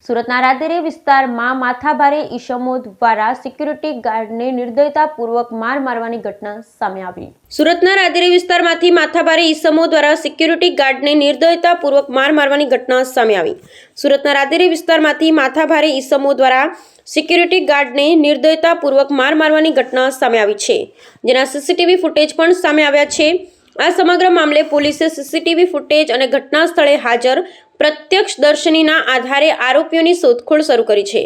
સુરતના રાદેરી વિસ્તારમાં માથાભારે ઈસમો દ્વારા સિક્યુરિટી ગાર્ડને નિર્દયતાપૂર્વક માર મારવાની ઘટના સામે આવી. સુરતના રાદેરી વિસ્તારમાંથી માથાભારે ઈસમો દ્વારા સિક્યુરિટી ગાર્ડને નિર્દયતાપૂર્વક માર મારવાની ઘટના સામે આવી. સુરતના રાદેરી વિસ્તારમાંથી માથાભારે ઈસમો દ્વારા સિક્યુરિટી ગાર્ડને નિર્દયતાપૂર્વક માર મારવાની ઘટના સામે આવી છે, જેના સીસીટીવી ફૂટેજ પણ સામે આવ્યા છે. આ સમગ્ર મામલે પોલીસે સીસીટીવી ફૂટેજ અને ઘટના સ્થળે હાજર પ્રત્યક્ષદર્શીના આધારે આરોપીઓની શોધખોળ શરૂ કરી છે.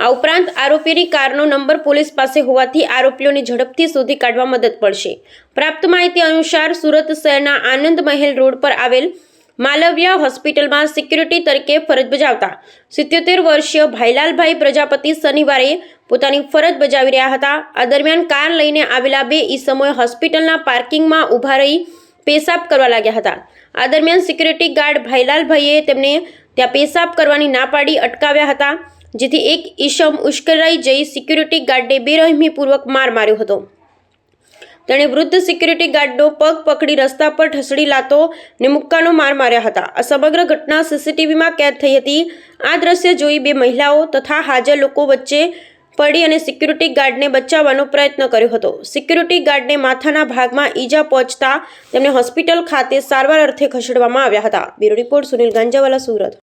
આ ઉપરાંત આરોપીની કારનો નંબર પોલીસ પાસે હોવાથી આરોપીઓને ઝડપથી શોધી કાઢવા મદદ પડશે. પ્રાપ્ત માહિતી અનુસાર સુરત શહેરના આનંદ મહેલ રોડ પર આવેલ માલવિયા હોસ્પિટલમાં સિક્યુરિટી તરીકે ફરજ બજાવતા 77 વર્ષીય ભાઈલાલભાઈ પ્રજાપતિ શનિવારે પોતાની ફરજ બજાવી રહ્યા હતા. આ દરમિયાન કાર લઈને આવેલા બે ઈસમોએ હોસ્પિટલના પાર્કિંગમાં ઊભા રહી પેશાબ કરવા લાગ્યા હતા. આ દરમિયાન સિક્યુરિટી ગાર્ડ ભાઈલાલભાઈએ તેમને ત્યાં પેશાબ કરવાની ના પાડી અટકાવ્યા હતા, જેથી એક ઈસમ ઉશ્કેરાઈ જઈ સિક્યુરિટી ગાર્ડને બેરહેમીપૂર્વક માર માર્યો હતો. તેણે વૃદ્ધ સિક્યુરિટી ગાર્ડનો પગ પકડી રસ્તા પર ઠસડી લાતો ને મુક્કાનો માર માર્યા હતા. આ સમગ્ર ઘટના સીસીટીવીમાં કેદ થઈ હતી. આ દ્રશ્ય જોઈ બે મહિલાઓ તથા હાજર લોકો વચ્ચે પડી અને સિક્યુરિટી ગાર્ડને બચાવવાનો પ્રયત્ન કર્યો હતો. સિક્યુરિટી ગાર્ડને માથાના ભાગમાં ઈજા પહોંચતા તેમને હોસ્પિટલ ખાતે સારવાર અર્થે ખસેડવામાં આવ્યા હતા. Bureau report Sunil Ganjawala, Surat.